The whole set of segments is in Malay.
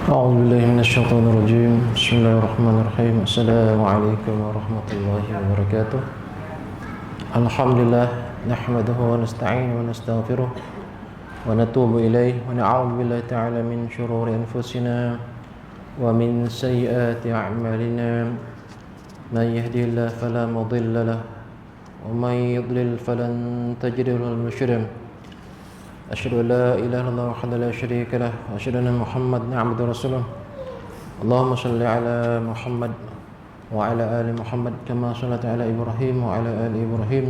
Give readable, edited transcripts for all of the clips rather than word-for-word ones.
أعوذ بالله من الشيطان الرجيم. بسم الله الرحمن الرحيم. السلام عليكم ورحمة الله وبركاته. الحمد لله نحمده ونستعينه ونستغفره ونتوب إليه ونعوذ بالله تعالى من شرور أنفسنا ومن سيئات أعمالنا. من يهدي الله فلا مضل له ومن يضلل فلن تجد له المرشدا. أشهد أن لا إله إلا الله وحده لا شريك له وأشهد أن محمدا عبده ورسوله. اللهم صل على محمد وعلى آل محمد كما صليت على إبراهيم وعلى آل إبراهيم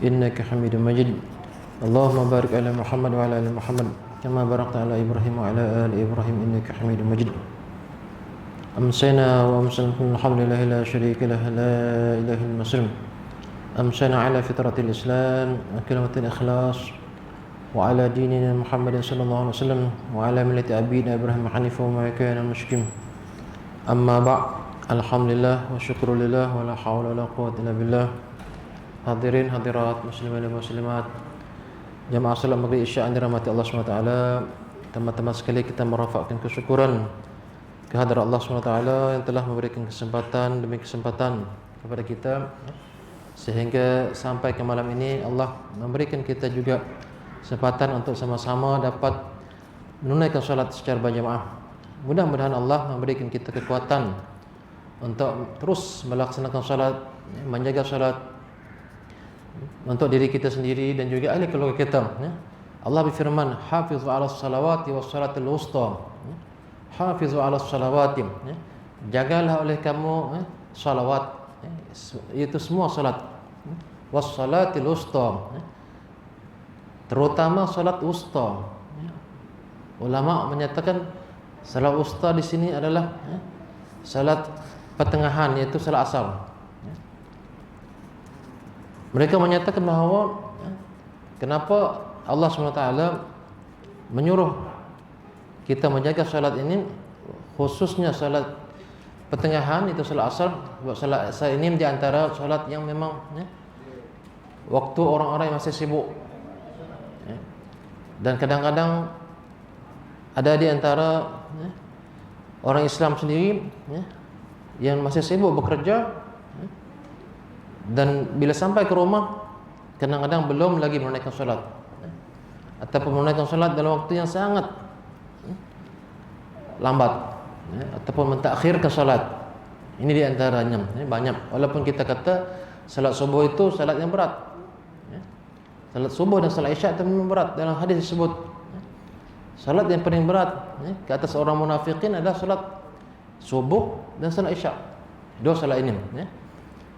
إنك حميد مجيد. اللهم بارك على محمد وعلى آل محمد كما باركت على إبراهيم وعلى آل إبراهيم إنك حميد مجيد. أمسينا وأمسينا الحمد لله لا شريك له لا إله إلا المسلم. أمسينا على فطرة الإسلام وكلمة الإخلاص وعلى ديننا محمد صلى الله عليه وسلم وعلى ملة أبينا إبراهيم حنيفا وما كان مشركين. أما بعد. Alhamdulillah wa syukrulillah wa la hawla wa la quwwata illa billah. Hadirin hadirat muslimin dan muslimat, jamaah salat maghrib isya yang dirahmati Allah SWT. Teman-teman sekali, kita merafakkan kesyukuran kehadirat Allah SWT yang telah memberikan kesempatan demi kesempatan kepada kita, sehingga sampai ke malam ini Allah memberikan kita juga kesempatan untuk sama-sama dapat menunaikan salat secara berjamaah. Mudah-mudahan Allah memberikan kita kekuatan untuk terus melaksanakan salat, menjaga salat untuk diri kita sendiri dan juga ahli keluarga kita. Allah berfirman, hafizu 'alas salawati was salatil wusta. Hafizu 'alas salawati, jagalah oleh kamu salawat, itu semua salat, was salatil wusta, terutama salat wusta. Ulama menyatakan salat wusta di sini adalah salat pertengahan, yaitu salat asar. Mereka menyatakan bahawa kenapa Allah SWT menyuruh kita menjaga salat ini, khususnya salat pertengahan, itu salat asar. Sebab salat asar ini di antara salat yang memang waktu orang-orang yang masih sibuk. Dan kadang-kadang ada di antara orang Islam sendiri yang masih sibuk bekerja, dan bila sampai ke rumah kadang-kadang belum lagi menunaikan solat, ataupun menunaikan solat dalam waktu yang sangat lambat, ataupun mentakhirkan solat. Ini di antaranya banyak. Walaupun kita kata salat subuh itu salat yang berat, salat subuh dan salat isyak itu memang berat. Dalam hadis disebut salat yang paling berat ke atas orang munafikin adalah salat subuh dan salat isyak. Dua salat ini.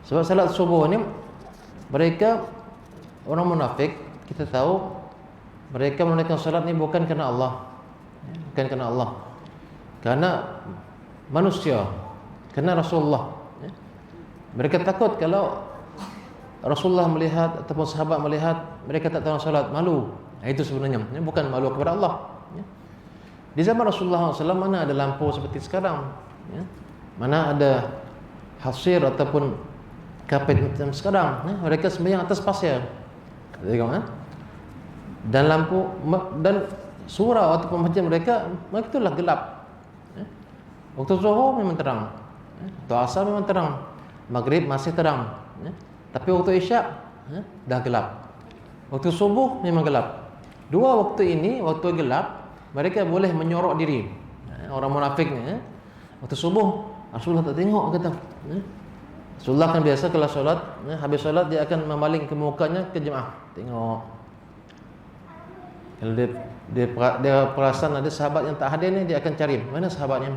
Sebab salat subuh ni mereka orang munafik, kita tahu mereka menunaikan salat ni bukan kerana Allah, bukan kerana Allah, kerana manusia, kerana Rasulullah. Mereka takut kalau Rasulullah melihat ataupun sahabat melihat mereka tak tahu salat, malu. Itu sebenarnya bukan malu kepada Allah. Di zaman Rasulullah SAW mana ada lampu seperti sekarang, mana ada hasir ataupun kapet macam sekarang. Mereka sembahyang atas pasir, dan lampu dan surau ataupun masjid mereka itulah gelap. Waktu zuhur memang terang, waktu asar memang terang, maghrib masih terang, tapi waktu isyak dah gelap. Waktu subuh memang gelap. Dua waktu ini, waktu gelap, mereka boleh menyorok diri. Orang munafik ni, waktu subuh Rasulullah tak tengok, kata. Rasulullah kan biasa kalau solat, habis solat dia akan memaling ke mukanya ke jemaah, tengok. Kalau dia perasan ada sahabat yang tak hadir ni, dia akan cari mana sahabatnya.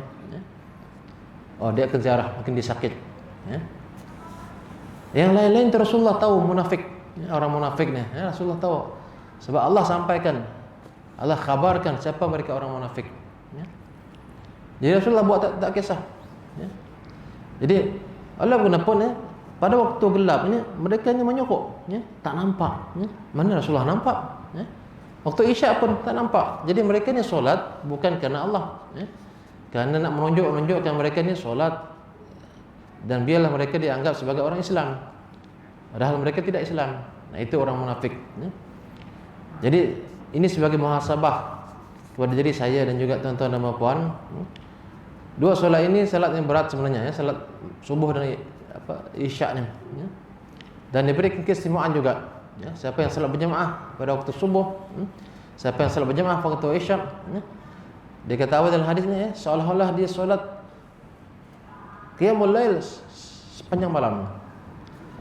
Oh, dia akan ziarah, mungkin dia sakit. Yang lain-lain tu Rasulullah tahu munafik, orang munafik ni, Rasulullah tahu. Sebab Allah sampaikan, Allah khabarkan siapa mereka orang munafik. Jadi Rasulullah buat tak kisah. Jadi Allah kenapa pada waktu gelap ni mereka ni menyokok, tak nampak. Mana Rasulullah nampak? Waktu isyak pun tak nampak. Jadi mereka ni solat bukan kerana Allah, kerana nak menunjukkan mereka ni solat, dan biarlah mereka dianggap sebagai orang Islam, padahal mereka tidak Islam. Nah, itu orang munafik. Jadi ini sebagai muhasabah kepada diri saya dan juga tuan-tuan dan puan, dua solat ini solat yang berat sebenarnya, ya, solat subuh dan isyak ni, ya. Dan diberi keistimewaan juga, ya. Siapa yang solat berjemaah pada waktu subuh, siapa yang solat berjemaah pada waktu isyak, ya. Dia kata awal dalam hadis ni, ya, seolah-olah dia solat qiyamul lail sepanjang malam.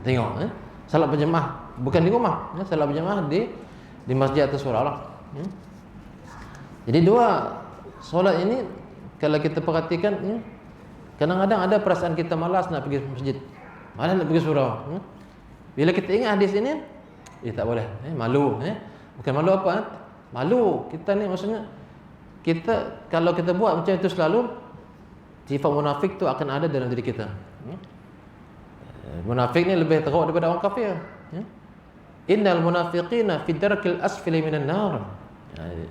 Tengok, ya. Solat berjemaah bukan di rumah, ya, solat berjemaah di masjid atau surau, ya. Jadi dua solat ini kalau kita perhatikan, ya, kadang-kadang ada perasaan kita malas nak pergi masjid, malas nak pergi surau, ya. Bila kita ingat hadis ini, tak boleh, malu, bukan malu apa, malu kita ni, maksudnya kita kalau kita buat macam itu selalu, sifat munafik tu akan ada dalam diri kita, ya. Munafik ni lebih teruk daripada orang kafir, ya. Innal munafiqina fi darkil asfali minan nar.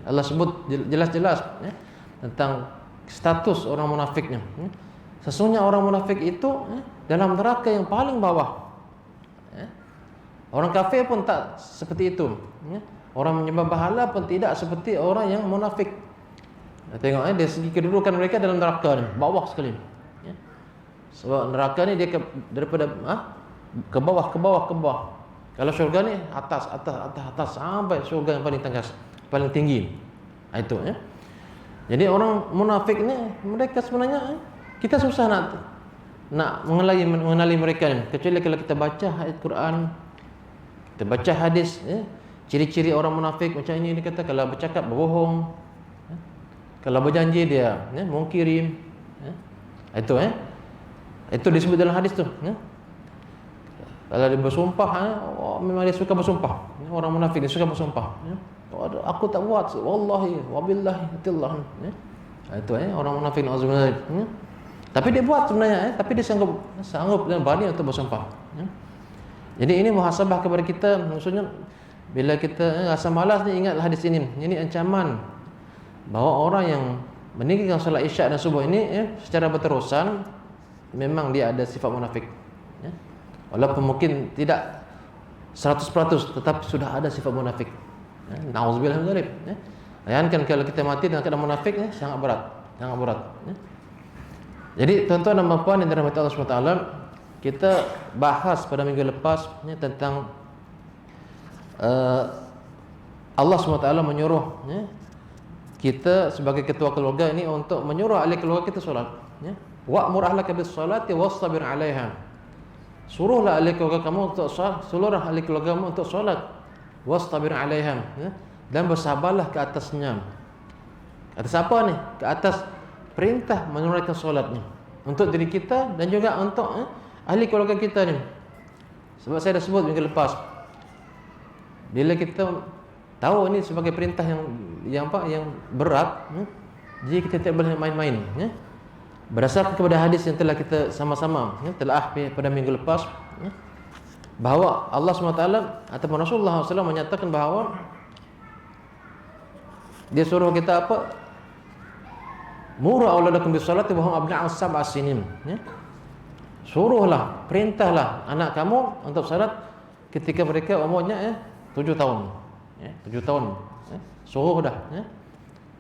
Allah sebut jelas-jelas, ya, tentang status orang munafiknya, ya. Sesungguhnya orang munafik itu, ya, dalam neraka yang paling bawah, ya. Orang kafir pun tak seperti itu, ya. Orang menyembah berhala pun tidak seperti orang yang munafik. Tengok, dari segi kedudukan mereka dalam neraka ni bawah sekali, ya. Sebab neraka ni dia daripada ke bawah, ke bawah, ke bawah. Kalau syurga ni atas sampai syurga yang paling tengah, paling tinggi. Itu, ya. Jadi orang munafik ni, mereka sebenarnya kita susah nak mengenali mereka ni, kecuali kalau kita baca ayat Quran, kita baca hadis, ya. Ciri-ciri orang munafik macam ini dia kata, kalau bercakap berbohong, ya. Kalau berjanji dia, ya, mungkirin, ya. Itu, ya. Itu disebut dalam hadis tu, ya. Kalau dia bersumpah, ya, memang dia suka bersumpah, ya. Orang munafik dia suka bersumpah, ya. Aku tak buat, wallahi wabillahi tillah, ya. Itu, ya, orang munafik, na'udzubillah, ya. Tapi dia buat sebenarnya, ya. Tapi dia sanggup dan berani untuk bersumpah, ya. Jadi ini muhasabah kepada kita, maksudnya bila kita rasa malas ni, ingatlah hadis ini. Ini ancaman bahawa orang yang meninggalkan solat isyak dan subuh ini, ya, secara berterusan memang dia ada sifat munafik, ya. Walaupun mungkin tidak 100%, tetapi sudah ada sifat munafik, ya. Na'udzubillah min dzalik, ya. Bayangkan kalau kita mati dengan keadaan munafik, ya, sangat berat, ya. Jadi tuan-tuan dan puan yang dirahmati Allah SWT, kita bahas pada minggu lepas, ya, tentang Allah SWT menyuruh, ya, kita sebagai ketua keluarga ini untuk menyuruh ahli keluarga kita solat, ya. Wa'mur ahlaka bis-salati wastabir 'alaiha. Suruhlah ahli keluarga kamu untuk solat, seluruh ahli keluarga kamu untuk solat, wastabir 'alaiha, ya, dan bersabarlah ke atasnya. Atas apa ni? Ke atas perintah menunaikan solat ni untuk diri kita dan juga untuk, ahli keluarga kita ni. Sebab saya dah sebut minggu lepas, bila kita tahu ini sebagai perintah yang berat, jadi kita tidak boleh main-main, ya. Berdasarkan kepada hadis yang telah kita sama-sama, ya, telah pada minggu lepas, ya, bahawa Allah SWT ataupun Rasulullah SAW menyatakan bahawa dia suruh kita apa? Muru auladakum bis-salati wa hum abna'u sab'a sinin, ya. Suruhlah, perintahlah anak kamu untuk salat ketika mereka umurnya, ya, 7 tahun, ya, 7 tahun, ya. Suruh dah, ya.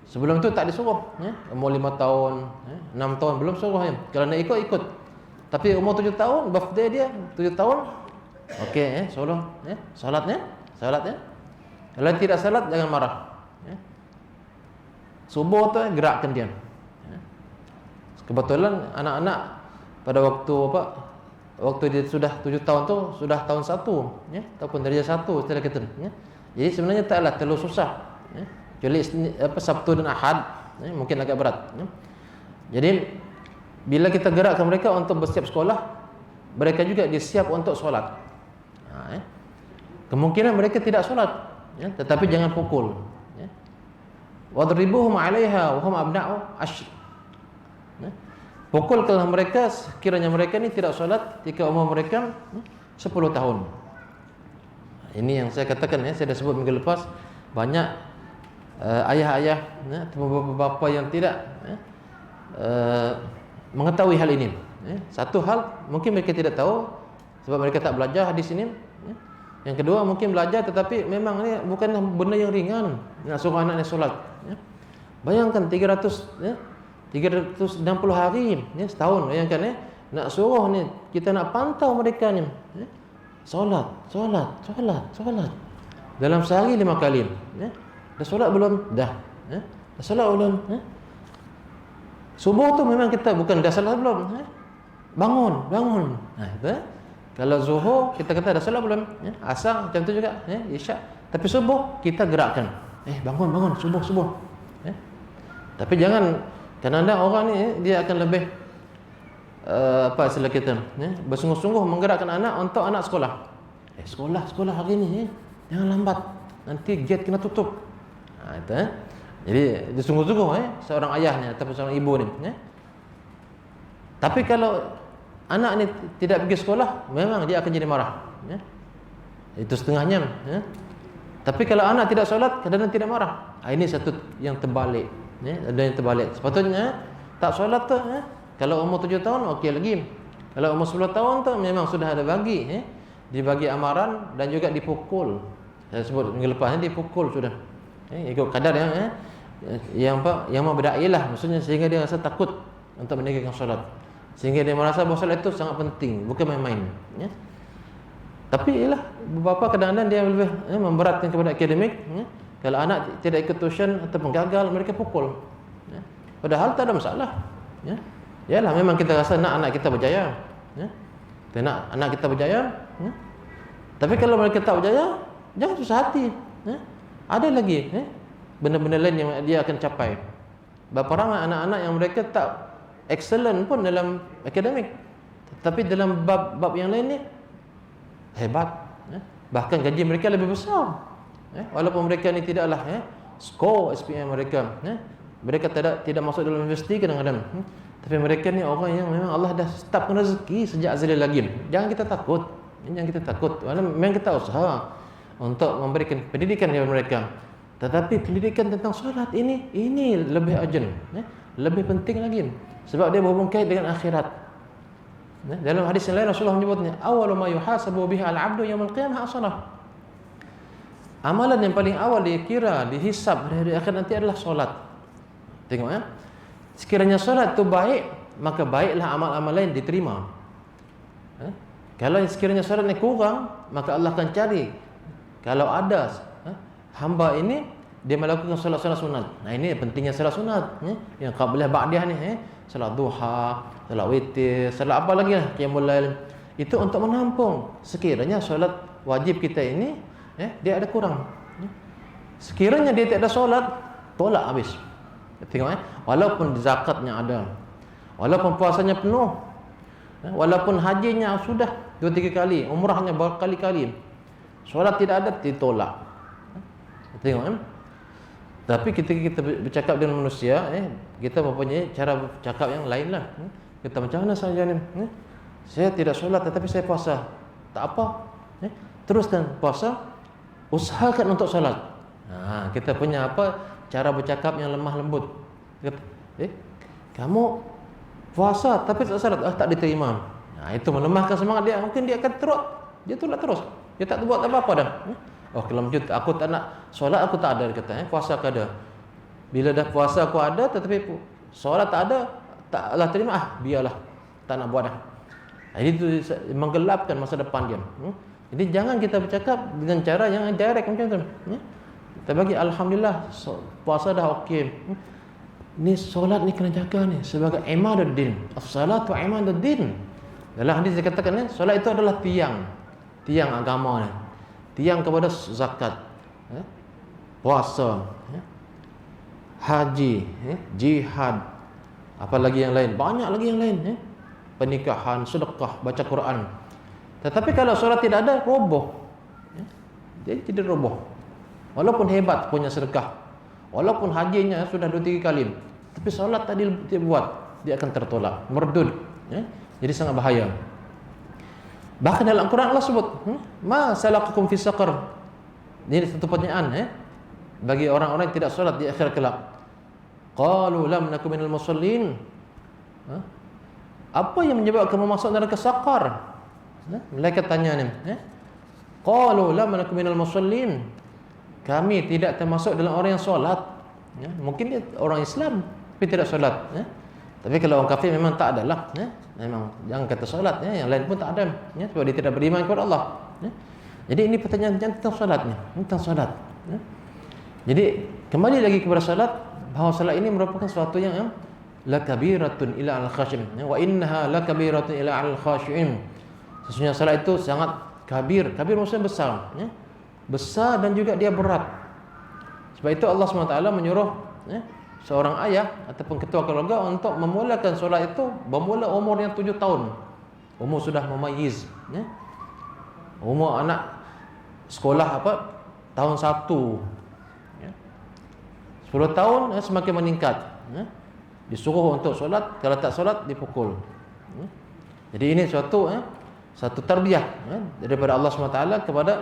Sebelum tu tak disuruh, ya. Umur 5 tahun, ya, 6 tahun belum suruh, ya. Kalau nak ikut. Tapi umur 7 tahun, birthday dia 7 tahun, okey, ya, suruh, ya, salatnya. Kalau tidak salat jangan marah, ya. Subuh tu, gerakkan dia, ya. Kebetulan anak-anak pada waktu dia sudah 7 tahun tu sudah tahun 1, ya, ataupun darjah 1 setelah kita, ya. Jadi sebenarnya taklah terlalu susah, ya. Kecuali Sabtu dan Ahad, ya, mungkin agak berat, ya. Jadi bila kita gerakkan mereka untuk bersiap sekolah, mereka juga disiap untuk solat, ya. Kemungkinan mereka tidak solat, ya, tetapi jangan pukul, ya. Wadribuhum 'alaiha wa hum abna'u ashr, ya. Pukulkanlah mereka sekiranya mereka ni tidak solat ketika umur mereka 10 tahun. Ini yang saya katakan, ya, saya dah sebut minggu lepas, banyak ayah-ayah, ya, atau bapa-bapa yang tidak, ya, mengetahui hal ini, ya. Satu hal mungkin mereka tidak tahu sebab mereka tak belajar hadis ini, ya. Yang kedua mungkin belajar tetapi memang ini bukanlah benda yang ringan nak suruh anaknya solat, ya. Bayangkan 300 ya, 360 hari ya, setahun. Bayangkan ya, nak suruh ni, kita nak pantau mereka ni ya. Solat dalam sehari 5 kali ya. Dah solat belum? Dah ya. Dah solat belum ya? Subuh tu memang kita bukan dah solat belum ya? Bangun. Nah, itu ya. Kalau zuhur kita kata dah solat belum ya? Asar macam tu juga ya, isyak. Tapi subuh kita gerakkan. Bangun subuh ya. Tapi jangan, kadang-kadang orang ni dia akan lebih apa istilah kita ya, bersungguh-sungguh menggerakkan anak untuk anak sekolah. Sekolah hari ni jangan lambat, nanti gate kena tutup. Itu ya. Jadi dia sungguh-sungguh seorang ayah ni ataupun seorang ibu ni ya. Tapi kalau anak ni tidak pergi sekolah, memang dia akan jadi marah ya. Itu setengahnya ya. Tapi kalau anak tidak solat, kadang-kadang tidak marah. Ini satu yang terbalik ya. Ada yang terbalik. Sepatutnya tak solat tu ya, kalau umur 7 tahun okey lagi. Kalau umur 10 tahun tu memang sudah ada bagi ya. Dibagi amaran dan juga dipukul. Saya sebut minggu lepas ni dipukul sudah. Ikut kadar yang membedai lah, maksudnya sehingga dia rasa takut untuk meninggalkan solat. Sehingga dia merasa bahawa solat itu sangat penting, bukan main-main ya. Tapi ialah beberapa kadang-kadang dia lebih memberatkan kepada akademik ya. Kalau anak tidak ikut tuition ataupun gagal, mereka pukul ya. Padahal tak ada masalah ya. Yalah, memang kita rasa nak anak kita berjaya ya. Kita nak anak kita berjaya ya. Tapi kalau mereka tak berjaya, jangan susah hati ya. Ada lagi ya, benda-benda lain yang dia akan capai. Berapa ramai anak-anak yang mereka tak excellent pun dalam akademik, tapi dalam bab yang lain ni hebat ya. Bahkan gaji mereka lebih besar ya. Walaupun mereka ni tidaklah ya, skor SPM mereka ya. Mereka tidak masuk dalam universiti kadang-kadang ya. Tapi mereka ni orang yang memang Allah dah setapkan rezeki sejak azalil lagi. Jangan kita takut. Memang kita usaha untuk memberikan pendidikan kepada mereka. Tetapi pendidikan tentang solat ini lebih urgent ya. Lebih penting lagi. Sebab dia berhubung kait dengan akhirat. Dalam hadis yang lain Rasulullah menyebutnya, awwalu ma yuhasabu bihi al-'abdu yaumil qiyamah as-salah. Amalan yang paling awal dikira, dihisab pada hari akhir nanti adalah solat. Tengok ya. Sekiranya solat itu baik, maka baiklah amal-amal lain diterima. Kalau sekiranya solat ini kurang, maka Allah akan cari. Kalau ada hamba ini dia melakukan solat-solat sunat. Nah, ini pentingnya solat sunat yang qabliyah ba'diyah ni solat duha, solat witir, solat apa lagi lah, qiyamul lail. Itu untuk menampung sekiranya solat wajib kita ini dia ada kurang. Sekiranya dia tak ada solat, tolak habis. Tengok walaupun zakatnya ada, walaupun puasanya penuh, walaupun hajinya sudah 2-3 kali, umrahnya berkali-kali, solat tidak ada, ditolak. Tengok Tapi ketika kita bercakap dengan manusia kita mempunyai cara bercakap yang lain lah. Kita macam mana saja ni saya tidak solat tetapi saya puasa. Tak apa teruskan puasa, usahakan untuk solat. Kita punya cara bercakap yang lemah lembut. Kamu puasa tapi tak solat, tak diterima. Itu melemahkan semangat dia. Mungkin dia akan dia tolak terus. Dia tak buat apa-apa dah. Kalau macam aku tak nak solat, aku tak ada, dia kata puasa aku ada. Bila dah puasa aku ada tetapi solat tak ada, taklah terima, biarlah, tak nak buat dah. Jadi itu menggelapkan masa depan dia. Jadi jangan kita bercakap dengan cara yang direct macam tu. Kita bagi alhamdulillah puasa dah okey. Ni solat ni kena jaga ni sebagai imaduddin. As-salatu imaduddin. Dalam hadis dikatakan solat itu adalah tiang agama ni. Tiang kepada zakat, puasa, haji, jihad, apalagi yang lain, banyak lagi yang lain, pernikahan, sedekah, baca Quran. Tetapi kalau solat tidak ada, roboh. Jadi tidak roboh. Walaupun hebat punya sedekah, walaupun hajinya sudah 2-3 kali, tapi solat tadi dia buat, dia akan tertolak, merdud. Jadi sangat bahaya. Bahkan dalam Al-Quran Allah sebut, ma salakakum fi saqar. Ini satu pertanyaan bagi orang-orang yang tidak solat di akhir kelak. Qalu lam nakum minal musallin. Apa yang menyebabkan kamu masuk neraka saqar? Malaikat tanya ni. Qalu lam nakum minal musallin. Kami tidak termasuk dalam orang yang solat. ya. Mungkin dia orang Islam tapi tidak solat, ya. Tapi kalau orang kafir memang tak adalah, ya. Memang jangan kata solat, ya. Yang lain pun tak ada, ya. Sebab dia tidak beriman kepada Allah, ya. Jadi ini pertanyaan tentang solatnya, tentang solat, ya. Jadi kembali lagi kepada solat, bahawa solat ini merupakan sesuatu yang lakabiratun ila al-khashi'in, wa innaha lakabiratun ila al-khashi'in. Sesungguhnya salat itu sangat kabir. Kabir maksudnya besar, ya. Besar dan juga dia berat. Sebab itu Allah SWT menyuruh, ya, seorang ayah ataupun ketua keluarga untuk memulakan solat itu bermula umurnya 7 tahun. Umur sudah memayyiz, ya. Umur anak sekolah tahun 1, ya. 10 tahun, ya, semakin meningkat, ya. Disuruh untuk solat, kalau tak solat dipukul, ya. Jadi ini satu tarbiyah, ya, daripada Allah SWT kepada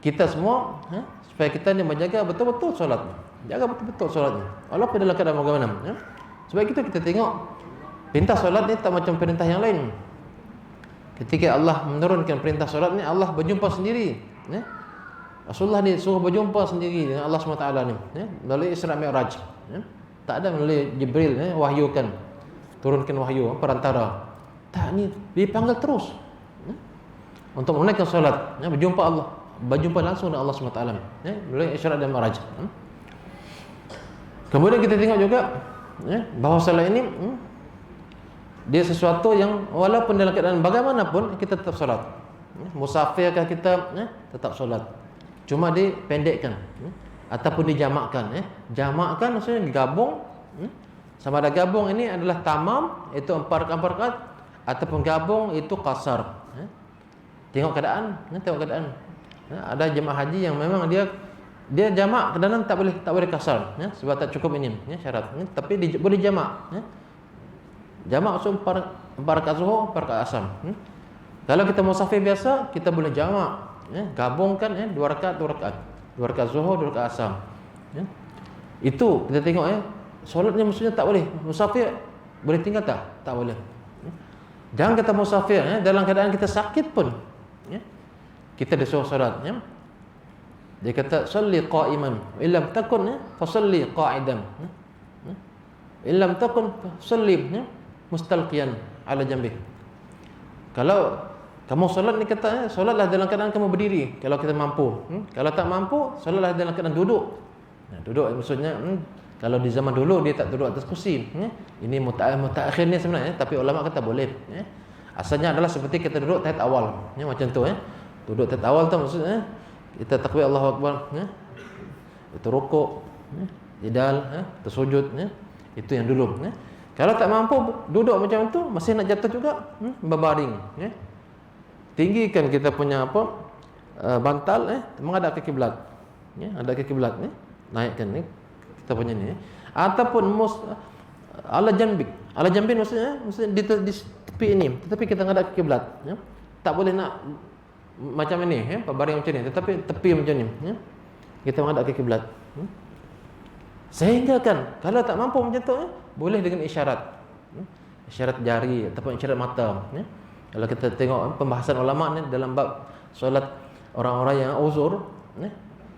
kita semua, ya, supaya kita ni menjaga betul-betul solat, jaga betul-betul solatnya walaupun dalam keadaan bagaimana, ya. Sebab itu kita tengok perintah solat ni tak macam perintah yang lain. Ketika Allah menurunkan perintah solat ni, Allah berjumpa sendiri, ya. Rasulullah ni suruh berjumpa sendiri dengan Allah SWT ni, ya, melalui Isra Mi'raj, ya. Tak ada melalui Jibril, ya, wahyukan, turunkan wahyu perantara. Tak, ni dipanggil terus, ya, untuk menunaikan solat, ya, berjumpa langsung dengan Allah SWT, ya, melalui Isra dan Mi'raj, ya. Kemudian kita tengok juga, ya, bahawa solat ini, dia sesuatu yang walaupun dalam keadaan bagaimanapun kita tetap solat, ya. Musafirkah kita, ya, tetap solat, cuma dipendekkan, ya, ataupun dijamakkan, ya. Jamakkan maksudnya gabung, ya. Sama ada gabung ini adalah tamam, itu 4 rakaat, ataupun gabung itu qasar, ya. Tengok keadaan, ya, tengok keadaan, ya. Ada jemaah haji yang memang dia jamak, kadang-kadang tak boleh kasar, ya, sebab tak cukup ini, ya, syarat, ya. Tapi boleh jamak, ya. Jamak maksud 4 rakaat zuhur, 4 rakaat asar, ya. Kalau kita musafir biasa, kita boleh jamak, ya, gabungkan, ya, 2 rakaat 2 rakaat, 2 rakaat zuhur, 2 rakaat asar, ya. Itu kita tengok, ya, solatnya maksudnya tak boleh. Musafir boleh tinggal tak? Tak boleh, ya. Jangan kata musafir, ya, dalam keadaan kita sakit pun, ya, kita disuruh solat, ya. Dia kata salli qa'iman, illam takun, ya, fasalli qa'idan, ya. Illam takun fasalli, ya, mustalqiyan ala jambih. Kalau kamu solat ni kata, ya, solatlah dalam keadaan kamu berdiri kalau kita mampu, kalau tak mampu solatlah dalam keadaan duduk. Duduk maksudnya, kalau di zaman dulu dia tak duduk atas kursi, ya. Ini mutaakhir ni sebenarnya, tapi ulama kata boleh, ya. Asalnya adalah seperti kita duduk tahiyat awal, ya, macam tu, ya. Duduk tahiyat awal tu maksudnya, kita takbir Allahu Akbar, ya. Itu rukuk, ya, idal, ya, tersujud, ya. Itu yang dulu, ya. Kalau tak mampu duduk macam tu, masih nak jatuh juga, berbaring, ya. Tinggikan kita punya bantal, menghadap ke kiblat, ya, hadap ke kiblat, ya. Naikkan ni kita punya ni, ya. Ataupun ala jambik. Ala jambin maksudnya di tepi ini, tetapi kita menghadap ke kiblat, ya. Tak boleh nak macam ini, ya, berbaring macam ni, tetapi tepi macam ni, ya. Kita menghadap ke kiblat, ya. Sehingga kan kalau tak mampu macam tu, ya, boleh dengan isyarat, ya. Isyarat jari ataupun isyarat mata, ya. Kalau kita tengok pembahasan ulama ni dalam bab solat orang-orang yang uzur, ya,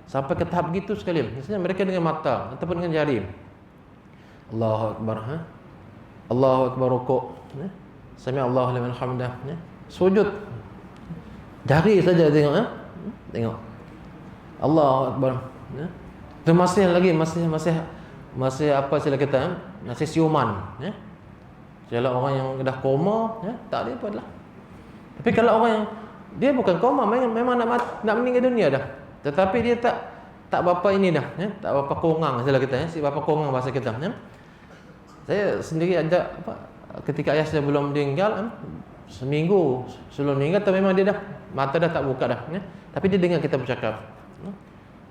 sampai ke tahap begitu sekali. Misalnya mereka dengan mata ataupun dengan jari, Allahu Akbar, ha? Allahu Akbar rukuk, ya. Sami Allahu liman hamidah, ya. Sujud jari saja tengok, ya. Tengok Allahu Akbar, ya. Itu masih apa sila kita, ya? Masih siuman, ya. Kalau orang yang dah koma, ya, tak ada apa dah. Tapi kalau orang yang dia bukan koma, memang nak meninggal dunia dah, tetapi dia tak berapa ini dah, ya, tak berapa kongang sila kita, ya, si berapa kongang bahasa kita, ya. Saya sendiri ada ketika ayah saya belum meninggal, ya, seminggu sebelum meninggal tu memang dia dah mata dah tak buka dah, ya. Tapi dia dengar kita bercakap, ya.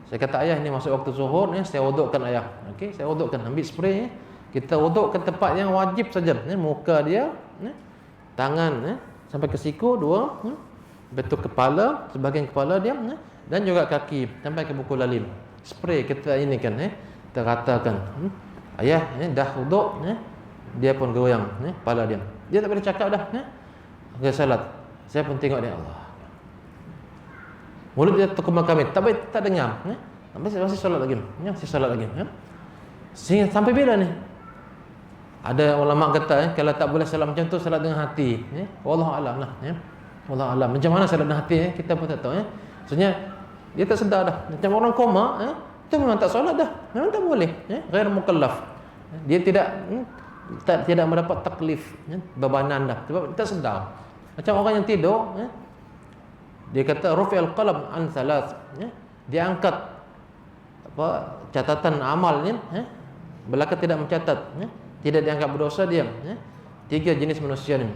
Saya kata ayah ni masuk waktu zuhur, ya, saya wudukkan ayah. Okey, saya wudukkan, ambil spray, ya. Kita wuduk ke tempat yang wajib saja, ya, muka dia, ya, tangan, ya, sampai ke siku 2, ya, betul kepala, sebahagian kepala dia, ya, dan juga kaki sampai ke buku lalim. Spray kita ini kan, ya, kita ratakan. Ayah, ya, dah wuduk, ya, dia pun goyang, ya, kepala dia. Dia tak boleh cakap dah, ya. Okey, salat. Saya pun tengok dia, Allah. Mulut dia terkemar kamit, tak dengar, ya. Masih solat lagi, ya, masih solat lagi, ya. Sehingga sampai bila ni? Ada ulama kata kalau tak boleh salat macam tu, salat dengan hati. Wallahu alam lah. Wallahu alam. Macam mana salat dengan hati? Kita pun tak tahu. Maksudnya dia tak sedar dah. Macam orang koma, itu memang tak solat dah. Memang tak boleh. Ghair mukallaf. Dia tidak mendapat taklif, bebanan dah. Sebab dia tak sedar. Macam orang yang tidur, dia kata rufi'al qalam an thalath. Dia angkat catatan amalnya, belaka tidak mencatat, tidak dianggap berdosa dia. 3 jenis manusia ni.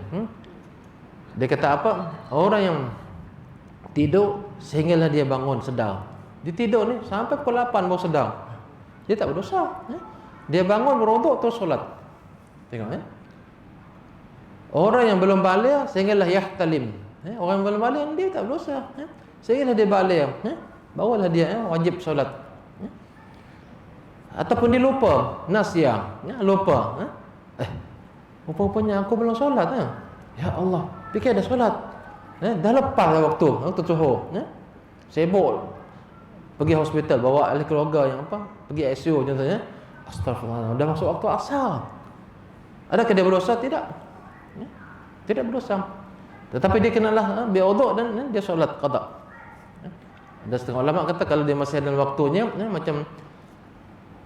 Dia kata apa? Orang yang tidur sehinggalah dia bangun sedar. Dia tidur ni sampai pukul 8 baru sedar. Dia tak berdosa. Dia bangun berwuduk terus solat. Tengok Orang yang belum baligh sehinggalah yahtalim. Orang yang belum baligh dia tak berdosa. Sehinggalah dia baligh, barulah dia wajib solat. Ataupun dia lupa, nasyah, lupa. Rupanya aku belum solat. Ya Allah, fikir dah solat. Dah lepas dah waktu zuhur. Sibuk pergi hospital, bawa ahli keluarga yang pergi ICU contohnya. Astagfirullah, dah masuk waktu asar. Adakah dia berdosa? Tidak. Tidak berdosa. Tetapi dia kenalah berwuduk dan dia solat qada. Ada setengah ulama kata kalau dia masih dalam waktunya,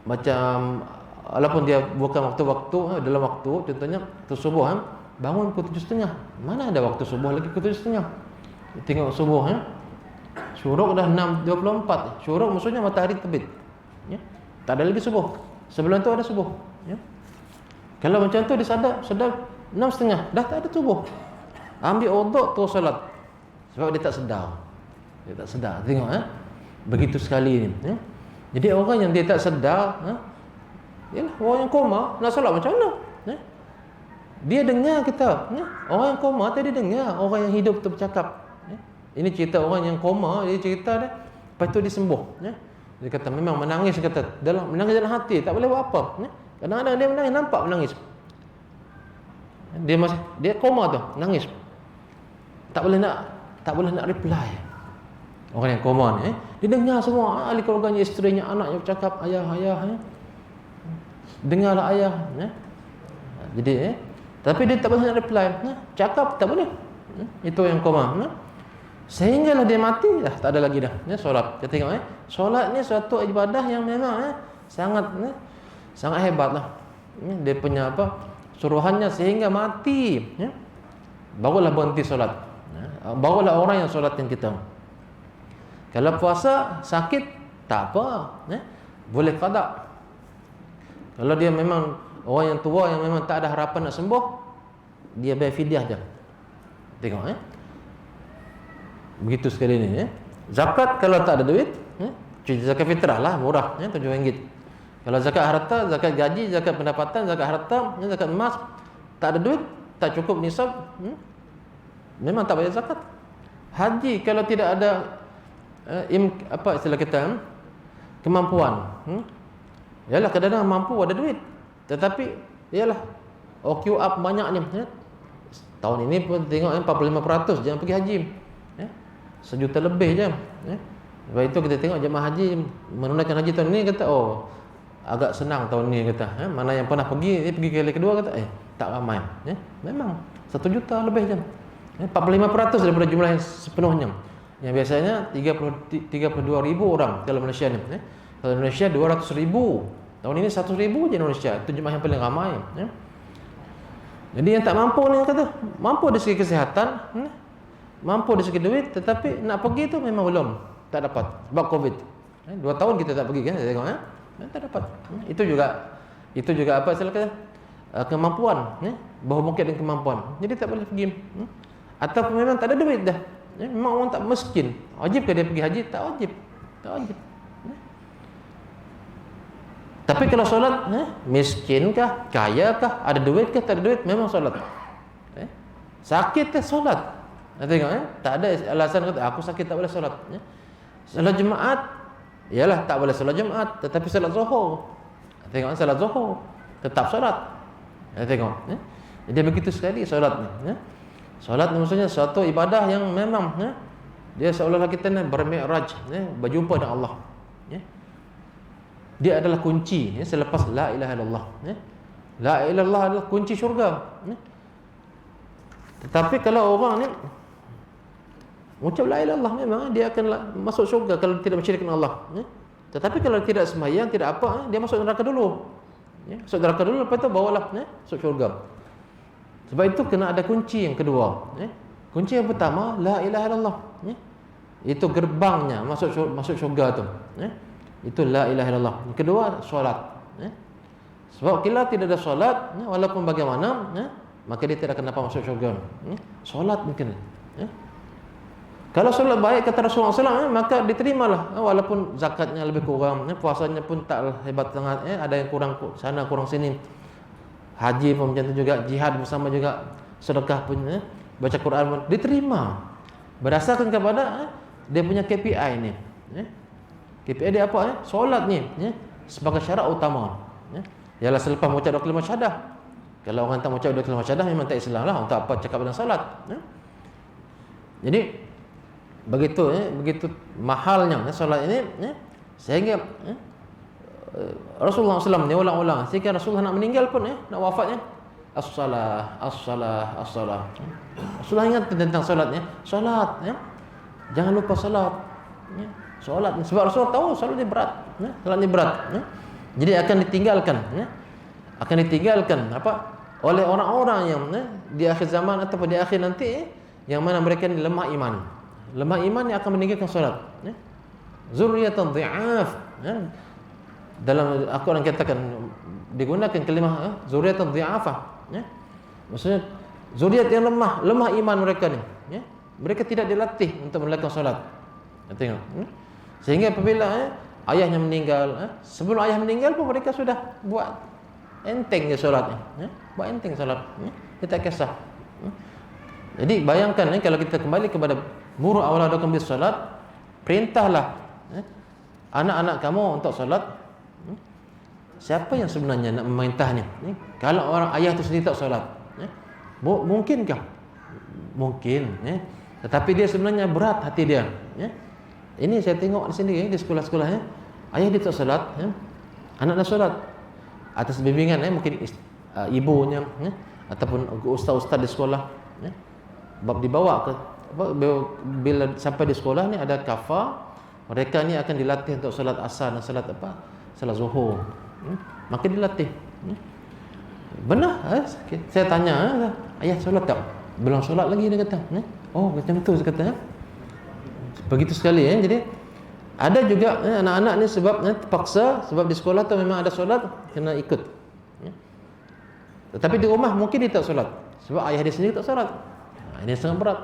macam walaupun dia bukan waktu-waktu, dalam waktu contohnya waktu subuh, bangun pukul 7.30. Mana ada waktu subuh lagi pukul 7.30? Tengok subuh, syuruk dah 6.24. Syuruk maksudnya matahari terbit. Tak ada lagi subuh. Sebelum tu ada subuh. Kalau macam tu dia sedar 6.30, dah tak ada subuh. Ambil wuduk terus solat. Sebab dia tak sedar. Dia tak sedar. Tengok begitu sekali ni. Jadi orang yang dia tak sedar, yalah, orang yang koma nak solat macam mana? Dia dengar kita. Orang yang koma tadi dengar orang yang hidup tu bercakap. Ini cerita orang yang koma, dia cerita dia, lepas tu dia sembuh. Dia kata memang menangis, kata menangis dalam hati, tak boleh buat apa. Kadang-kadang dia menangis, nampak menangis. Dia koma tu, nangis. Tak boleh nak reply. Orang yang koma ni, dia dengar semua ahli keluarganya, isterinya, anaknya bercakap, ayah. Dengarlah ayah. Jadi, tapi dia tak boleh nak reply. Cakap tak boleh. Itu yang koma. Sehinggalah dia mati, dah tak ada lagi dah. Solat. Kita tengok solat ni suatu ibadah yang memang sangat hebatlah. Dia punya suruhannya sehingga mati. Barulah berhenti solat. Barulah orang yang solatin kita. Kalau puasa sakit tak apa, boleh qada. Kalau dia memang orang yang tua yang memang tak ada harapan nak sembuh, dia bayar fidyah je. Tengok begitu sekali ni. Zakat kalau tak ada duit, zakat fitrah lah, murah, RM7. Kalau zakat harta, zakat gaji, zakat pendapatan, zakat harta, zakat emas, tak ada duit, tak cukup nisab, memang tak bayar zakat. Haji kalau tidak ada apa istilah kita, kemampuan. Yalah kadang-kadang mampu ada duit, tetapi yalah OQ up banyaknya. Tahun ini pun tengok 45% jangan pergi haji. 1 juta lebih je. Lepas itu kita tengok jemaah haji menunaikan haji tahun ini, kata agak senang tahun ini, kata. Mana yang pernah pergi, dia pergi kali kedua, kata tak ramai. Memang 1 juta lebih je. 45% daripada jumlah yang sepenuhnya. Yang biasanya 32,000 orang dalam Malaysia ni. Kalau Indonesia 200,000. Tahun ini 100,000 je Indonesia. Itu jemaah yang paling ramai. Jadi yang tak mampu ni, kata mampu dari segi kesihatan, mampu dari segi duit, tetapi nak pergi tu memang belum, tak dapat sebab Covid. 2 tahun kita tak pergi kan, tengok tak dapat. Itu juga apa istilah kata, kemampuan, bahawa mungkin dengan kemampuan. Jadi tak boleh pergi. Ataupun memang tak ada duit dah. Memang orang tak miskin. Wajib ke dia pergi haji? Tak wajib. Tapi kalau solat, miskin kah, kaya kah, ada duit kah, tak ada duit, memang solat. Sakit kah, solat. Tengok tak ada alasan kata aku sakit tak boleh solat. Solat Jumaat, iyalah tak boleh solat Jumaat, tetapi solat Zuhur. Tengok solat Zuhur tetap solat. Tengok. Jadi begitu sekali solat ni. Solat ni maksudnya suatu ibadah yang memang dia seolah-olah kita nak bermi'raj, berjumpa dengan Allah. dia adalah kunci selepas la ilaha illallah. La ilaha illallah adalah kunci syurga. Tetapi kalau orang ni ucap la ilaha illallah, memang dia akan masuk syurga kalau tidak mensyirikkan Allah. Tetapi kalau tidak sembahyang, tidak apa, dia masuk neraka dulu. Masuk neraka dulu, lepas tu bawalah masuk syurga. Sebab itu kena ada kunci yang kedua. Kunci yang pertama la ilaha illallah. Itu gerbangnya masuk syurga tu. Itu la ilaha illallah. Yang kedua solat. Sebab bila tidak ada solat, walaupun bagaimana, maka dia tidak akan dapat masuk syurga. Solat mungkin. Kalau solat baik kata Rasulullah SAW, maka diterimalah, walaupun zakatnya lebih kurang, puasanya pun tak hebat sangat, ada yang kurang sana kurang sini. Haji pun macam tu juga, jihad bersama juga, sedekah pun, baca Quran pun diterima. Berdasarkan kepada dia punya KPI ni. KPI dia apa? Solat ni sebagai syarat utama. Ialah selepas mengucap dua kalimah syahadah. Kalau orang tak mengucap dua kalimah syahadah, memang tak Islam lah. Untuk apa cakap tentang solat? Jadi begitu mahalnya solat ini, sehingga Rasulullah SAW dia ulang-ulang, sehingga Rasulullah nak meninggal pun, nak wafatnya, as-salah, as-salah, as-salah. Rasulullah ingat tentang solatnya, solat, jangan lupa solat, solat. Sebab Rasulullah tahu solat ni berat, solat ni berat. Jadi akan ditinggalkan apa oleh orang-orang yang di akhir zaman ataupun di akhir nanti, yang mana mereka ni lemah iman. Lemah iman yang akan meninggalkan solat. Zurriyatan dhi'af. Dalam Al-Quran katakan, digunakan kalimah zurriyatan dhi'afah. Maksudnya zuriat yang lemah iman mereka ni. Mereka tidak dilatih untuk melakukan solat. Tengok. Sehingga apabila ayahnya meninggal, sebelum ayah meninggal pun mereka sudah buat enteng je solatnya. Buat enteng solat. Dia tak kisah. Jadi bayangkan kalau kita kembali kepada muru awladakum bis salat, perintahlah anak-anak kamu untuk solat. Siapa yang sebenarnya nak memerintahnya? Kalau orang ayah tu sendiri tak solat, mungkinkah? Mungkin. Tetapi dia sebenarnya berat hati dia. Ini saya tengok di sini di sekolah-sekolah, ayah dia tak solat, anak dah solat atas bimbingan mungkin ibunya ataupun ustaz-ustaz di sekolah. Bab dibawa ke bila sampai di sekolah ni ada kafar, mereka ni akan dilatih untuk solat asar dan solat solat zuhur. Maka dilatih. Benar? Saya tanya, ayah solat tak? Belum solat lagi, dia kata. Oh, macam tu saya kata. Begitu sekali. Jadi ada juga anak-anak ni sebab terpaksa, sebab di sekolah tu memang ada solat, kena ikut. Tetapi di rumah mungkin dia tak solat, sebab ayah dia sendiri tak solat. Ini sangat berat.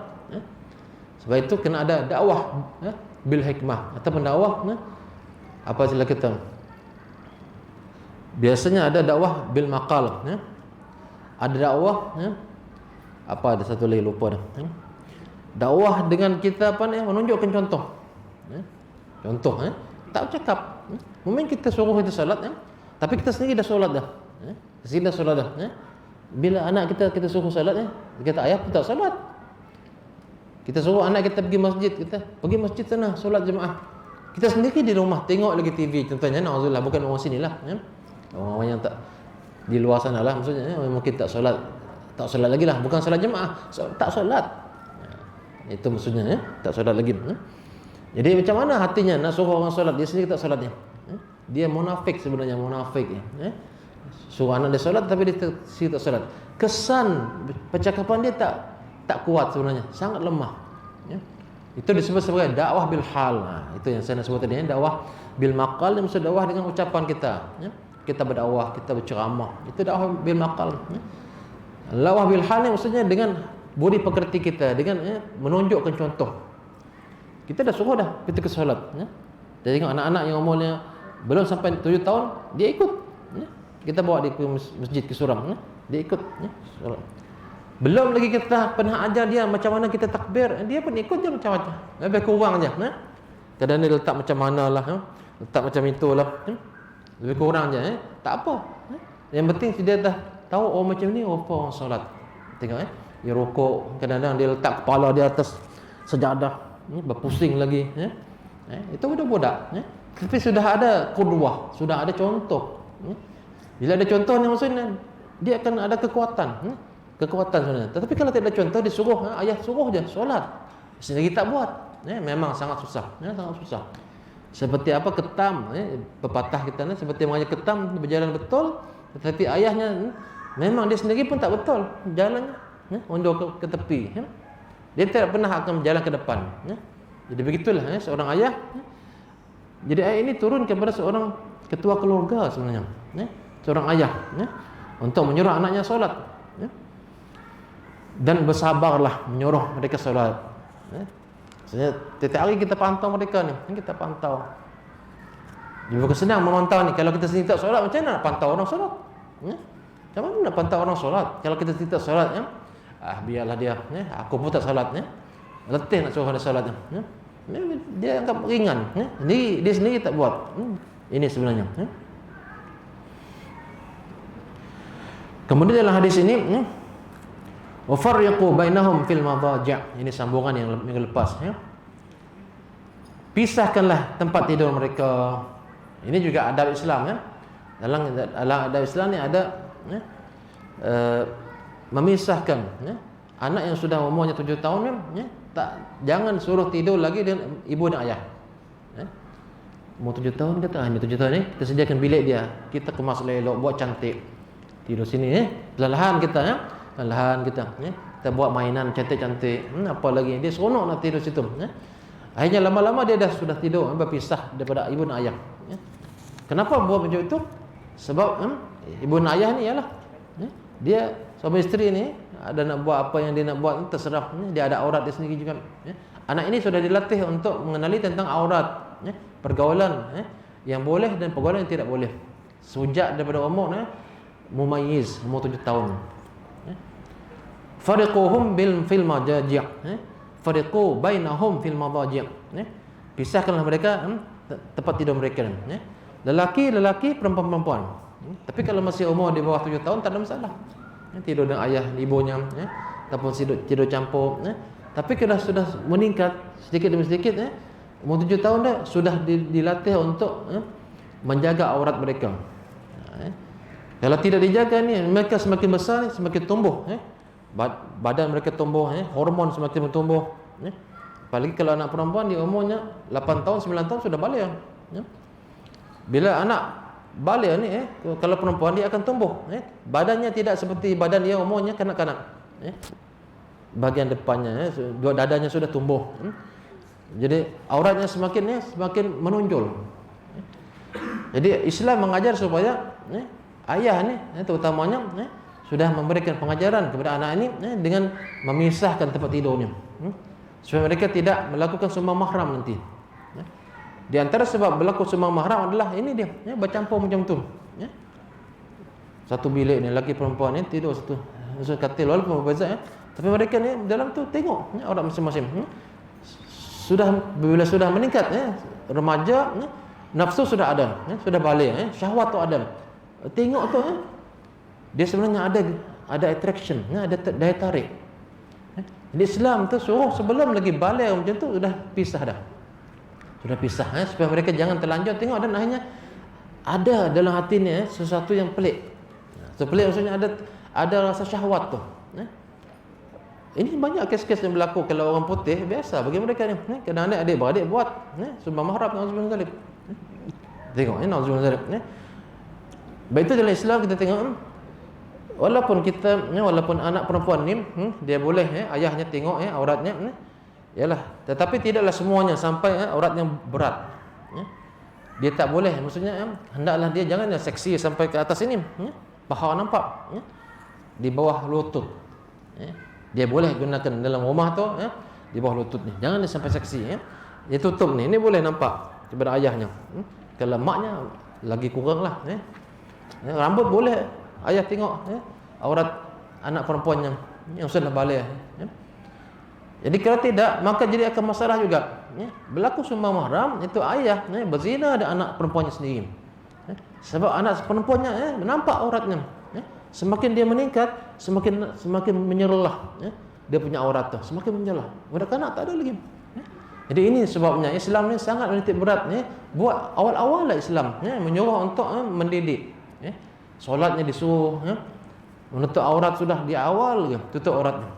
Sebab itu kena ada dakwah bil hikmah ataupun dakwah apa istilah kita? Biasanya ada dakwah bil maqal, ada dakwah apa ada satu lagi lupa dah. Dakwah dengan kita menunjukkan contoh. Contoh tak cakap. Mungkin kita suruh kita solat tapi kita sendiri dah solat dah. Sendiri dah solat dah. Bila anak kita suruh solat dia kata ayah kita tak solat. Kita suruh anak kita pergi masjid, kita pergi masjid sana solat jemaah. Kita sendiri di rumah tengok lagi TV contohnya, naudzubillah, bukan orang sinilah, orang yang tak di luar sana lah, maksudnya mungkin tak solat lagi lah, bukan solat jemaah, tak solat. Itu maksudnya tak solat lagi. Jadi macam mana hatinya nak suruh orang solat, dia sendiri tak solatnya. Dia munafik sebenarnya, munafik. Suruh anak dia solat tapi dia sendiri tak solat. Kesan percakapan dia tak kuat sebenarnya, sangat lemah. Itu disebut sebagai dakwah bil hal. Itu yang saya nak sebut tadi, dakwah bil maqal, yang maksud dakwah dengan ucapan kita. Kita berdakwah, kita berceramah, itu dakwah bil maqal. Dakwah bil hal ni maksudnya dengan budi pekerti kita, dengan menunjukkan contoh. Kita dah suruh dah kita ke solat. Dia tengok anak-anak yang umurnya belum sampai 7 tahun, dia ikut. Kita bawa dia ke masjid, ke surau, dia ikut solat. Belum lagi kita pernah ajar dia macam mana kita takbir, dia pun ikut je macam-macam. Lebih kurang je. Kadang dia letak macam mana lah, letak macam itulah. Lebih kurang je. Tak apa. Yang penting dia dah tahu macam ni apa orang solat. Tengok dia rukuk, kadang-kadang dia letak kepala di atas sejadah, berpusing lagi. Itu budak-budak. Tapi sudah ada qudwah, sudah ada contoh. Bila ada contohnya maksudnya dia akan ada kekuatan. Kekuatan sebenarnya. Tetapi kalau tidak ada contoh disuruh, ayah suruh je solat. Sendiri tak buat. Memang sangat susah. Sangat susah. Seperti apa ketam, pepatah kita ni seperti maknanya ketam berjalan betul, tetapi ayahnya memang dia sendiri pun tak betul jalannya, undur ke tepi. Dia tidak pernah akan berjalan ke depan. Jadi begitulah seorang ayah. Jadi ayat ini turun kepada seorang ketua keluarga sebenarnya, seorang ayah, untuk menyuruh anaknya solat, dan bersabarlah menyuruh mereka solat. Setiap hari kita pantau mereka ni, kita pantau. Dia bukan senang memantau ni. Kalau kita sendiri tak solat, macam mana nak pantau orang solat? Macam mana nak pantau orang solat? Kalau kita sendiri tak solat, biarlah dia, aku pun tak solat, letih nak suruh dia solat, dia anggap ringan, dia sendiri tak buat. Ini sebenarnya. Kemudian dalam hadis ini, wa farriqu bainahum fil madaji'. Ini sambungan yang minggu lepas, Pisahkanlah tempat tidur mereka. Ini juga adab Islam, Dalam adab Islam ni ada memisahkan anak yang sudah umurnya 7 tahun, jangan suruh tidur lagi dengan ibu dan ayah. Umur 7 tahun kata, ini 7 tahun ni kita sediakan bilik dia, kita kemas elok, buat cantik, tidur sini, perlahan kita, perlahan kita, kita buat mainan cantik-cantik, apa lagi, dia seronok nak tidur situ. Akhirnya lama-lama dia sudah tidur berpisah daripada ibu dan ayah. Kenapa buat macam itu? Sebab ibu dan ayah ni ialah dia suami isteri ni ada nak buat apa yang dia nak buat, terserah. Dia ada aurat dia sendiri juga. Anak ini sudah dilatih untuk mengenali tentang aurat, pergaulan yang boleh dan pergaulan yang tidak boleh, sejak daripada umur mumayyiz, umur 7 tahun. Fariquhum fil madaji', fariqu bainahum fil madaji'. Pisahkanlah mereka tempat tidur mereka. Lelaki, perempuan. Tapi kalau masih umur di bawah 7 tahun tak ada masalah. Tidur dengan ayah ibunya, ataupun tidur campur. Tapi kalau sudah meningkat sedikit demi sedikit, umur 7 tahun dah sudah dilatih untuk menjaga aurat mereka. Kalau tidak dijaga ni, mereka semakin besar ni, semakin tumbuh, badan mereka tumbuh, hormon semakin bertumbuh. Apalagi kalau anak perempuan di umurnya 8 tahun, 9 tahun sudah balik. Bila anak balik ni, kalau perempuan dia akan tumbuh, badannya tidak seperti badan dia umurnya kanak-kanak. Bahagian depannya, dua dadanya sudah tumbuh. Jadi auratnya semakin menonjol. Jadi Islam mengajar supaya ayah ni terutamanya sudah memberikan pengajaran kepada anak ini dengan memisahkan tempat tidurnya, supaya mereka tidak melakukan sumbang mahram nanti. Di antara sebab berlaku sumbang mahram adalah ini dia, bercampur macam tu. Satu bilik ni lelaki perempuan ni tidur satu katil walaupun berbeza, tapi mereka ni dalam tu tengok aurat masing-masing. Bila sudah meningkat remaja, nafsu sudah ada, sudah balik, syahwat tu ada. Tengok tu, dia sebenarnya ada attraction, ada daya tarik. Di Islam tu suruh sebelum lagi balik macam tu sudah pisah dah. Sudah pisah, supaya mereka jangan terlanjur tengok dan akhirnya ada dalam hati ni sesuatu yang pelik. Pelik maksudnya ada rasa syahwat tu. Ini banyak kes-kes yang berlaku kalau orang putih biasa bagi mereka ni. Kadang-kadang adik-beradik buat sumbang mahram dengan zalim. Tengok nauzubillah zalim. Baik itu dalam Islam kita tengok, walaupun anak perempuan ni dia boleh ayahnya tengok auratnya, yalah, tetapi tidaklah semuanya sampai aurat yang berat. Dia tak boleh, maksudnya hendaklah dia jangan seksi sampai ke atas ini, paha nampak, di bawah lutut. Dia boleh gunakan dalam rumah tu di bawah lutut ni, jangan dia sampai seksi. Dia tutup ni, ini boleh nampak kepada ayahnya. Kalau maknya lagi kurang lah. Rambut boleh ayah tengok aurat anak perempuan yang sudah balik. Jadi kalau tidak, maka jadi akan masalah juga. Berlaku sumbang mahram, itu ayah berzina dengan anak perempuannya sendiri. Sebab anak perempuannya nampak auratnya. Semakin dia meningkat, semakin menyerulah dia punya aurat tu, semakin menyerulah. Kanak-kanak tak ada lagi. Jadi ini sebabnya Islam ni sangat menitik berat buat awal-awal lah Islam menyuruh untuk mendidik. Solatnya disuruh menutup aurat sudah di awal ke tutup auratnya.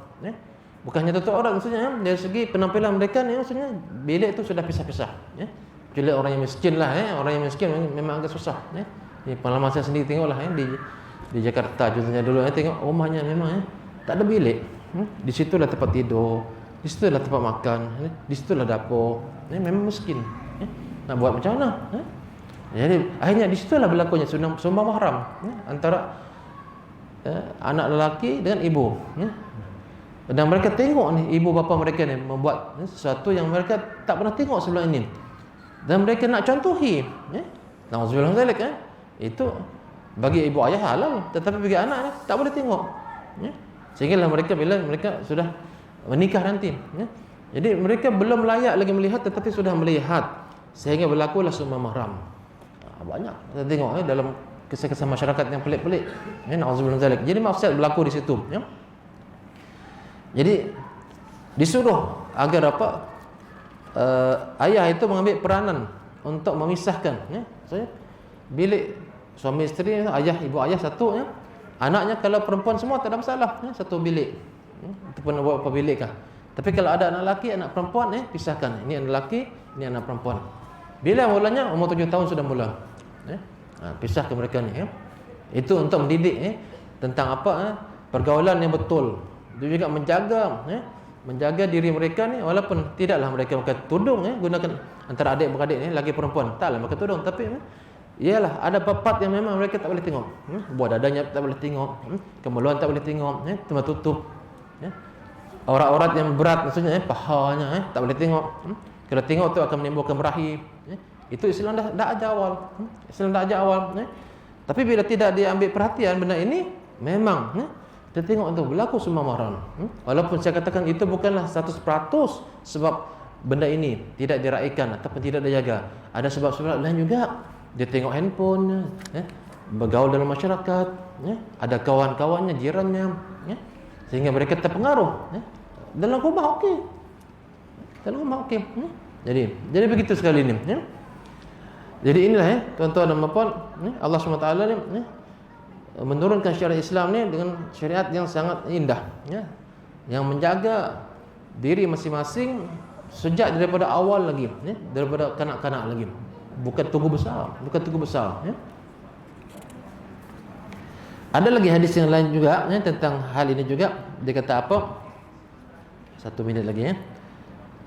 Bukannya tutup aurat maksudnya dari segi penampilan mereka ni maksudnya bilik tu sudah pisah-pisah. Kecuali orang yang miskin lah orang yang miskin memang agak susah. Ini pengalaman saya sendiri tengoklah di Jakarta contohnya dulu tengok rumahnya memang tak ada bilik. Di situlah tempat tidur, di situlah tempat makan, di situlah dapur. Memang miskin. Nak buat macam mana? Jadi akhirnya di situlah berlakunya sumbang mahram antara anak lelaki dengan ibu. Dan mereka tengok ni ibu bapa mereka ni membuat sesuatu yang mereka tak pernah tengok sebelum ini. Dan mereka nak contohi. Nauzubillah zalik itu bagi ibu ayah halal, tetapi bagi anak ni tak boleh tengok. Sehinggalah mereka bila mereka sudah menikah nanti. Jadi mereka belum layak lagi melihat tetapi sudah melihat sehingga berlakulah sumbang mahram. Banyak kita tengok dalam kisah-kisah masyarakat yang pelik-pelik. Nauzubillah zalik. Jadi maksiat berlaku di situ. Jadi disuruh agar ayah itu mengambil peranan untuk memisahkan bilik suami isteri, ayah ibu ayah satu anaknya kalau perempuan semua tak ada masalah satu bilik. Itu pun buat apa bilik kah. Tapi kalau ada anak lelaki anak perempuan pisahkan. Ini anak lelaki, ini anak perempuan. Bila mulanya umur 7 tahun sudah mula. Pisahkan mereka ni Itu untuk mendidik tentang pergaulan yang betul. Itu juga menjaga diri mereka ni walaupun tidaklah mereka pakai tudung gunakan antara adik beradik ni lagi perempuan taklah pakai tudung tapi ialah ada papat yang memang mereka tak boleh tengok. Buah dadanya tak boleh tengok, kemaluan tak boleh tengok, cuma tutup. Aurat-aurat yang berat maksudnya pahanya tak boleh tengok. Kalau tengok tu akan menimbulkan berahi. Itu Islam dah ajar awal. Islam dah ajar awal. Tapi bila tidak diambil perhatian benda ini memang kita tengok tu berlaku sumbang mahram. Walaupun saya katakan itu bukanlah 100% sebab benda ini tidak diraikan ataupun tidak dijaga. Ada sebab-sebab lain juga. Dia tengok handphone, bergaul dalam masyarakat, ada kawan-kawannya, jirannya, sehingga mereka terpengaruh. Dalam rumah okey. Dalam rumah okey. Jadi begitu sekali ni. Jadi inilah tuan-tuan dan puan, Allah SWT ni menurunkan syariat Islam ni dengan syariat yang sangat indah yang menjaga diri masing-masing sejak daripada awal lagi daripada kanak-kanak lagi, bukan tunggu besar. Ada lagi hadis yang lain juga tentang hal ini juga. Dia kata apa? 1 minit lagi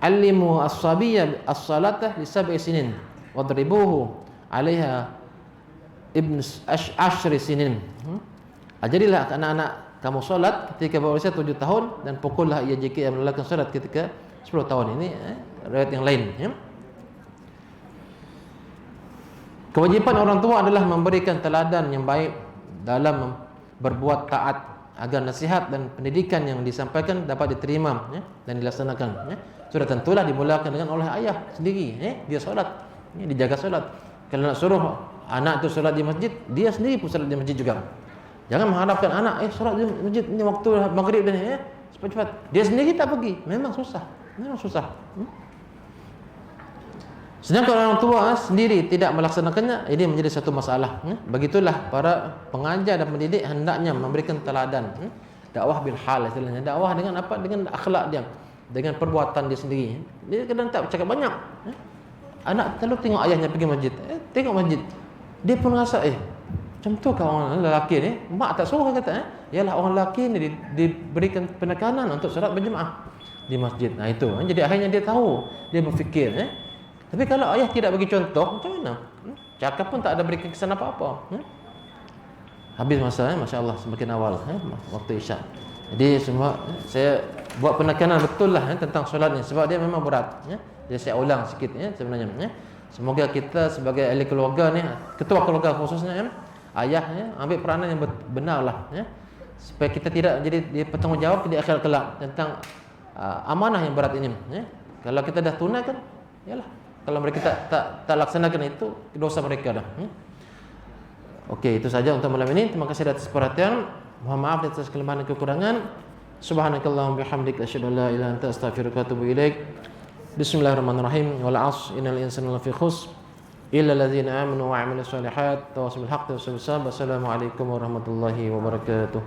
Alimu as-sabiyya as-salata li 7 sinin wadribuhu 'alaiha ibn ashri sinin. Ajarilah anak-anak kamu solat ketika berusia 7 tahun dan pukullah ia jika ia melakukan solat ketika 10 tahun. Ini riwayat yang lain Kewajipan orang tua adalah memberikan teladan yang baik dalam berbuat taat agar nasihat dan pendidikan yang disampaikan dapat diterima dan dilaksanakan. Sudah tentulah dimulakan dengan oleh ayah sendiri. Dia solat, dijaga solat. Kalau nak suruh anak tu solat di masjid, dia sendiri pun solat di masjid juga. Jangan mengharapkan anak solat di masjid ni waktu maghrib dan cepat-cepat. Dia sendiri tak pergi, memang susah. Sedangkan orang tua sendiri tidak melaksanakannya, ini menjadi satu masalah. Begitulah para pengajar dan pendidik hendaknya memberikan teladan. Dakwah bil hal istilahnya. Dakwah dengan apa? Dengan akhlak dia, dengan perbuatan dia sendiri. Dia kadang tak bercakap banyak. Anak selalu tengok ayahnya pergi masjid. Tengok masjid. Dia pun rasa macam tu kau orang lelaki ni, mak tak suruh kata yalah orang lelaki ni diberikan penekanan untuk solat berjemaah di masjid. Nah itu. Jadi akhirnya dia tahu, dia berfikir Tapi kalau ayah tidak bagi contoh, macam mana? Cakap pun tak ada berikan kesan apa-apa. Habis masa, Masya Allah, semakin awal waktu Isyak. Jadi semua saya buat penekanan betul lah tentang solat ni, sebab dia memang berat. Jadi saya ulang sikit sebenarnya. Semoga kita sebagai ahli keluarga ni, ketua keluarga khususnya ayah ambil peranan yang benar lah supaya kita tidak jadi bertanggungjawab di akhirat kelak tentang amanah yang berat ini. Kalau kita dah tunaikan, yalah. Kalau mereka tak laksanakan itu, dosa mereka dah. Okey, itu saja untuk malam ini. Terima kasih atas perhatian. Mohon maaf atas kelemahan dan kekurangan. Subhanakallahumma bihamdika asyhadu an la ilaha illa anta astaghfiruka wa atubu ilaik. Bismillahirrahmanirrahim. Wal 'ashr innal insana lafi khusr illa alladzina amanu wa 'amilus solihat tawassaw bil haqqi wassabr. Wassalamualaikum warahmatullahi wabarakatuh.